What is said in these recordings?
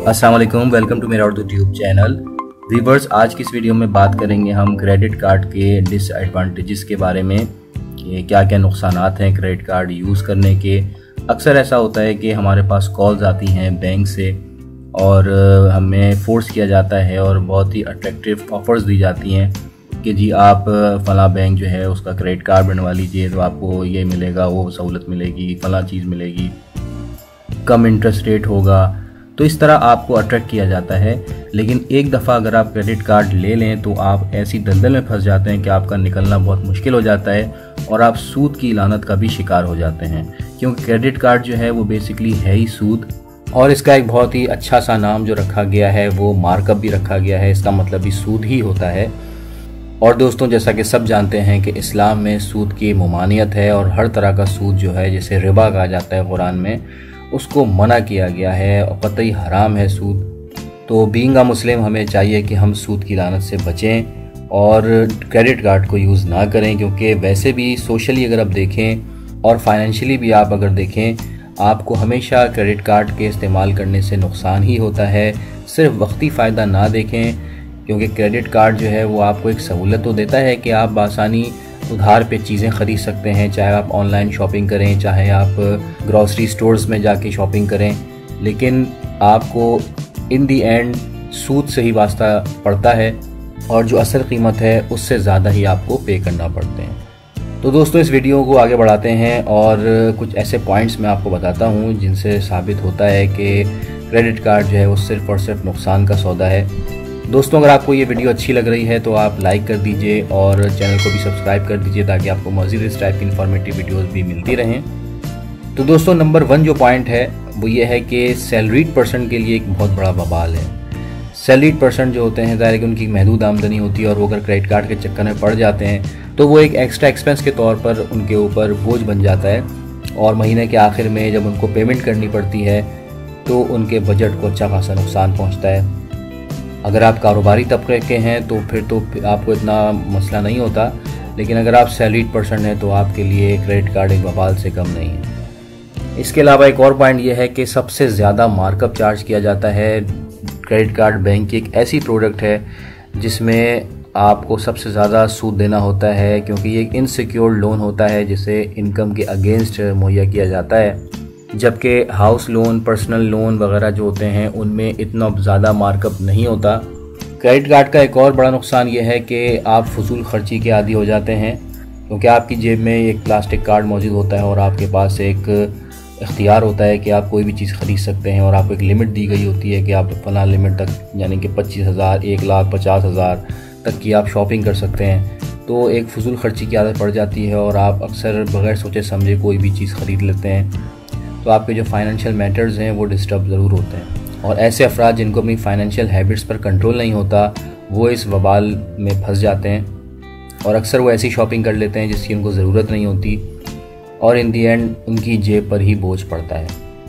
अस्सलाम वालेकुम, welcome to मेरा उर्दू ट्यूब चैनल। व्यूअर्स, आज की इस वीडियो में बात करेंगे हम क्रेडिट कार्ड के डिसएडवांटेजेस के बारे में कि क्या क्या नुकसानात हैं क्रेडिट कार्ड यूज़ करने के। अक्सर ऐसा होता है कि हमारे पास कॉल्स आती हैं बैंक से और हमें फोर्स किया जाता है और बहुत ही अट्रैक्टिव ऑफ़र्स दी जाती हैं कि जी आप फ़लाँ बैंक जो है उसका क्रेडिट कार्ड बनवा लीजिए तो आपको ये मिलेगा, वो सहूलत मिलेगी, फ़लाँ चीज़ मिलेगी, कम इंटरेस्ट रेट होगा। तो इस तरह आपको अट्रैक्ट किया जाता है। लेकिन एक दफ़ा अगर आप क्रेडिट कार्ड ले लें तो आप ऐसी दलदल में फंस जाते हैं कि आपका निकलना बहुत मुश्किल हो जाता है और आप सूद की लानत का भी शिकार हो जाते हैं, क्योंकि क्रेडिट कार्ड जो है वो बेसिकली है ही सूद। और इसका एक बहुत ही अच्छा सा नाम जो रखा गया है वो मार्कअप भी रखा गया है, इसका मतलब भी सूद ही होता है। और दोस्तों, जैसा कि सब जानते हैं कि इस्लाम में सूद की ममानियत है और हर तरह का सूद जो है, जिसे रिबा कहा जाता है कुरान में, उसको मना किया गया है और कतई हराम है सूद। तो बीइंग अ मुस्लिम हमें चाहिए कि हम सूद की लानत से बचें और क्रेडिट कार्ड को यूज़ ना करें, क्योंकि वैसे भी सोशली अगर आप देखें और फाइनेंशियली भी आप अगर देखें, आपको हमेशा क्रेडिट कार्ड के इस्तेमाल करने से नुकसान ही होता है। सिर्फ वक्ती फ़ायदा ना देखें, क्योंकि क्रेडिट कार्ड जो है वो आपको एक सहूलत तो देता है कि आप आसानी उधार पे चीज़ें ख़रीद सकते हैं, चाहे आप ऑनलाइन शॉपिंग करें, चाहे आप ग्रॉसरी स्टोर्स में जाके शॉपिंग करें, लेकिन आपको इन दी एंड सूद से ही वास्ता पड़ता है और जो असल कीमत है उससे ज़्यादा ही आपको पे करना पड़ते हैं। तो दोस्तों, इस वीडियो को आगे बढ़ाते हैं और कुछ ऐसे पॉइंट्स मैं आपको बताता हूँ जिनसे साबित होता है कि क्रेडिट कार्ड जो है वो सिर्फ़ और सिर्फ नुकसान का सौदा है। दोस्तों, अगर आपको ये वीडियो अच्छी लग रही है तो आप लाइक कर दीजिए और चैनल को भी सब्सक्राइब कर दीजिए ताकि आपको मज़ीद इस टाइप की इन्फॉर्मेटिव वीडियोस भी मिलती रहें। तो दोस्तों, नंबर 1 जो पॉइंट है वो ये है कि सैलरीड पर्सन के लिए एक बहुत बड़ा बवाल है। सैलरीड पर्सन जो होते हैं, ज़ाहिर है कि उनकी महदूद आमदनी होती है और वो अगर क्रेडिट कार्ड के चक्कर में पड़ जाते हैं तो वो एक एक्स्ट्रा एक्सपेंस के तौर पर उनके ऊपर बोझ बन जाता है और महीने के आखिर में जब उनको पेमेंट करनी पड़ती है तो उनके बजट को अच्छा खासा नुकसान पहुँचता है। अगर आप कारोबारी तबके के हैं तो फिर तो आपको इतना मसला नहीं होता, लेकिन अगर आप सैलरीड पर्सन हैं तो आपके लिए क्रेडिट कार्ड एक बवाल से कम नहीं है। इसके अलावा एक और पॉइंट यह है कि सबसे ज़्यादा मार्कअप चार्ज किया जाता है। क्रेडिट कार्ड बैंक की एक ऐसी प्रोडक्ट है जिसमें आपको सबसे ज़्यादा सूद देना होता है, क्योंकि ये एक इनसिक्योर्ड लोन होता है जिसे इनकम के अगेंस्ट मुहैया किया जाता है, जबकि हाउस लोन, पर्सनल लोन वगैरह जो होते हैं उनमें इतना ज़्यादा मार्कअप नहीं होता। क्रेडिट कार्ड का एक और बड़ा नुकसान ये है कि आप फजूल खर्ची के आदी हो जाते हैं, क्योंकि आपकी जेब में एक प्लास्टिक कार्ड मौजूद होता है और आपके पास एक इख्तियार होता है कि आप कोई भी चीज़ ख़रीद सकते हैं और आपको एक लिमिट दी गई होती है कि आप फला लिमिट तक, यानी कि 25,000, 1,50,000 तक की आप शॉपिंग कर सकते हैं। तो एक फजूल खर्ची की आदत पड़ जाती है और आप अक्सर बग़ैर सोचे समझे कोई भी चीज़ ख़रीद लेते हैं, तो आपके जो फाइनेंशियल मैटर्स हैं वो डिस्टर्ब ज़रूर होते हैं। और ऐसे अफराद जिनको अपनी फाइनेंशियल हैबिट्स पर कंट्रोल नहीं होता वो इस वबाल में फंस जाते हैं और अक्सर वो ऐसी शॉपिंग कर लेते हैं जिसकी उनको ज़रूरत नहीं होती और इन दी एंड उनकी जेब पर ही बोझ पड़ता है।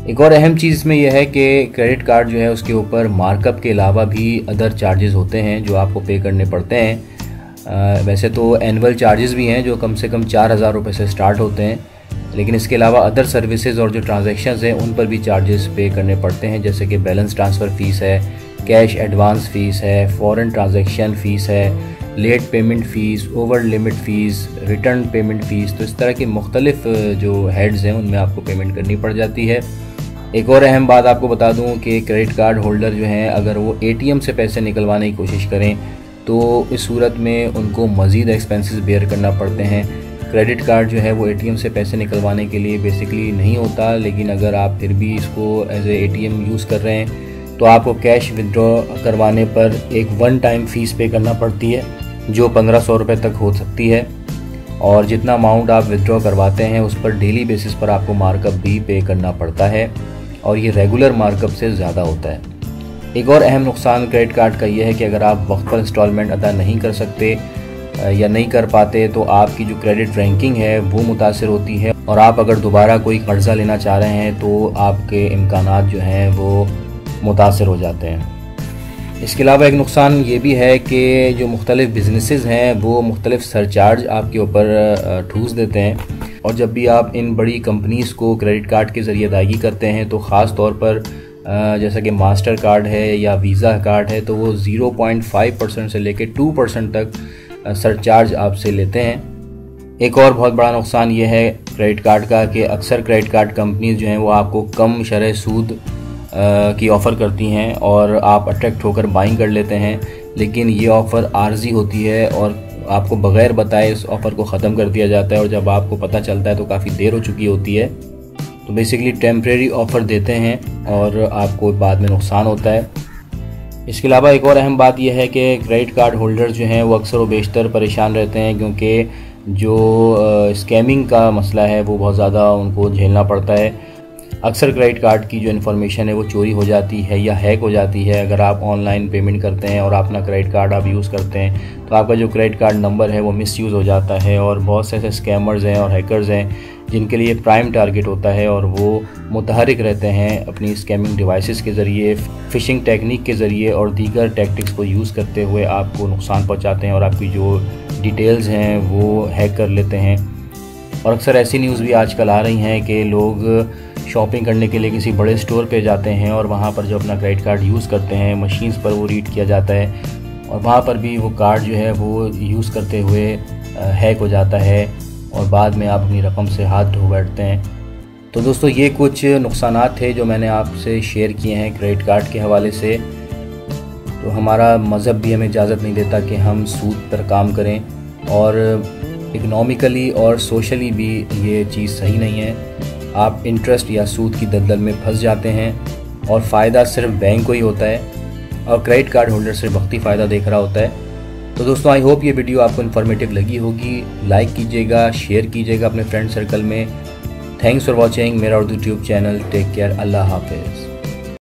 एक और अहम चीज़ इसमें यह है कि क्रेडिट कार्ड जो है उसके ऊपर मार्कअप के अलावा भी अदर चार्जेस होते हैं जो आपको पे करने पड़ते हैं। वैसे तो एनुअल चार्जेस भी हैं जो कम से कम 4,000 रुपये से स्टार्ट होते हैं, लेकिन इसके अलावा अदर सर्विसेज और जो ट्रांजैक्शंस हैं उन पर भी चार्जेस पे करने पड़ते हैं, जैसे कि बैलेंस ट्रांसफ़र फ़ीस है, कैश एडवांस फ़ीस है, फ़ॉरेन ट्रांजैक्शन फ़ीस है, late payment fees, over limit fees, return payment fees. तो इस तरह के मुख्तलिफ जो हेड्स हैं उनमें आपको पेमेंट करनी पड़ जाती है। एक और अहम बात आपको बता दूं कि क्रेडिट कार्ड होल्डर जो हैं अगर वो ATM से पैसे निकलवाने की कोशिश करें तो इस सूरत में उनको मज़ीद एक्सपेंसेस बेयर करना पड़ते हैं। क्रेडिट कार्ड जो है वो ATM से पैसे निकलवाने के लिए बेसिकली नहीं होता, लेकिन अगर आप फिर भी इसको एज ए ATM यूज़ कर रहे हैं तो आपको कैश विड्रॉ करवाने पर एक वन टाइम फ़ीस पे करना पड़ती है जो 1,500 रुपये तक हो सकती है, और जितना अमाउंट आप विड्रॉ करवाते हैं उस पर डेली बेसिस पर आपको मार्कअप भी पे करना पड़ता है और ये रेगुलर मार्कअप से ज़्यादा होता है। एक और अहम नुकसान क्रेडिट कार्ड का ये है कि अगर आप वक्त पर इंस्टॉलमेंट अदा नहीं कर सकते या नहीं कर पाते तो आपकी जो क्रेडिट रैंकिंग है वो मुतासर होती है और आप अगर दोबारा कोई कर्ज़ा लेना चाह रहे हैं तो आपके इम्कानात जो हैं वो मुतासर हो जाते हैं। इसके अलावा एक नुकसान ये भी है कि जो मुख्तलिफ बिजनेसेस हैं वो मुख्तलिफ सरचार्ज आपके ऊपर ठूस देते हैं और जब भी आप इन बड़ी कंपनीज़ को क्रेडिट कार्ड के ज़रिए अदायगी करते हैं तो ख़ास तौर पर जैसा कि मास्टर कार्ड है या वीज़ा कार्ड है, तो वो 0.5% से लेकर 2% तक सरचार्ज आपसे लेते हैं। एक और बहुत बड़ा नुकसान ये है क्रेडिट कार्ड का कि अक्सर क्रेडिट कार्ड कंपनीज जो हैं वो आपको कम शरह सूद की ऑफ़र करती हैं और आप अट्रैक्ट होकर बाइंग कर लेते हैं, लेकिन ये ऑफ़र आर्जी होती है और आपको बग़ैर बताए इस ऑफ़र को ख़त्म कर दिया जाता है और जब आपको पता चलता है तो काफ़ी देर हो चुकी होती है। तो बेसिकली टेम्परेरी ऑफ़र देते हैं और आपको बाद में नुकसान होता है। इसके अलावा एक और अहम बात यह है कि क्रेडिट कार्ड होल्डर्स जो हैं वो अक्सर व बेशतर परेशान रहते हैं, क्योंकि जो स्कैमिंग का मसला है वो बहुत ज़्यादा उनको झेलना पड़ता है। अक्सर क्रेडिट कार्ड की जो इन्फॉर्मेशन है वो चोरी हो जाती है या हैक हो जाती है। अगर आप ऑनलाइन पेमेंट करते हैं और अपना क्रेडिट कार्ड आप यूज़ करते हैं तो आपका जो क्रेडिट कार्ड नंबर है वो मिसयूज़ हो जाता है और बहुत से ऐसे स्कैमर्स हैं और हैकर्स हैं जिनके लिए प्राइम टारगेट होता है और वो मुतहरिक रहते हैं अपनी स्कैमिंग डिवाइसेस के ज़रिए, फ़िशिंग टेक्निक के ज़रिए और दीगर टैक्टिक्स को यूज़ करते हुए आपको नुकसान पहुँचाते हैं और आपकी जो डिटेल्स हैं वो हैक कर लेते हैं। और अक्सर ऐसी न्यूज़ भी आजकल आ रही हैं कि लोग शॉपिंग करने के लिए किसी बड़े स्टोर पे जाते हैं और वहाँ पर जो अपना क्रेडिट कार्ड यूज़ करते हैं मशीन्स पर वो रीड किया जाता है और वहाँ पर भी वो कार्ड जो है वो यूज़ करते हुए हैक हो जाता है और बाद में आप अपनी रकम से हाथ धो बैठते हैं। तो दोस्तों ये कुछ नुकसानात थे जो मैंने आपसे शेयर किए हैं क्रेडिट कार्ड के हवाले से। तो हमारा मज़हब भी हमें इजाज़त नहीं देता कि हम सूद पर काम करें और इकनॉमिकली और सोशली भी ये चीज़ सही नहीं है। आप इंटरेस्ट या सूद की दलदल में फंस जाते हैं और फ़ायदा सिर्फ बैंक को ही होता है और क्रेडिट कार्ड होल्डर सिर्फ वक्ती फ़ायदा देख रहा होता है। तो दोस्तों आई होप ये वीडियो आपको इन्फॉर्मेटिव लगी होगी। लाइक कीजिएगा, शेयर कीजिएगा अपने फ्रेंड सर्कल में। थैंक्स फॉर वॉचिंग मेरा Urdu tube channel. Take care. अल्लाह हाफिज़।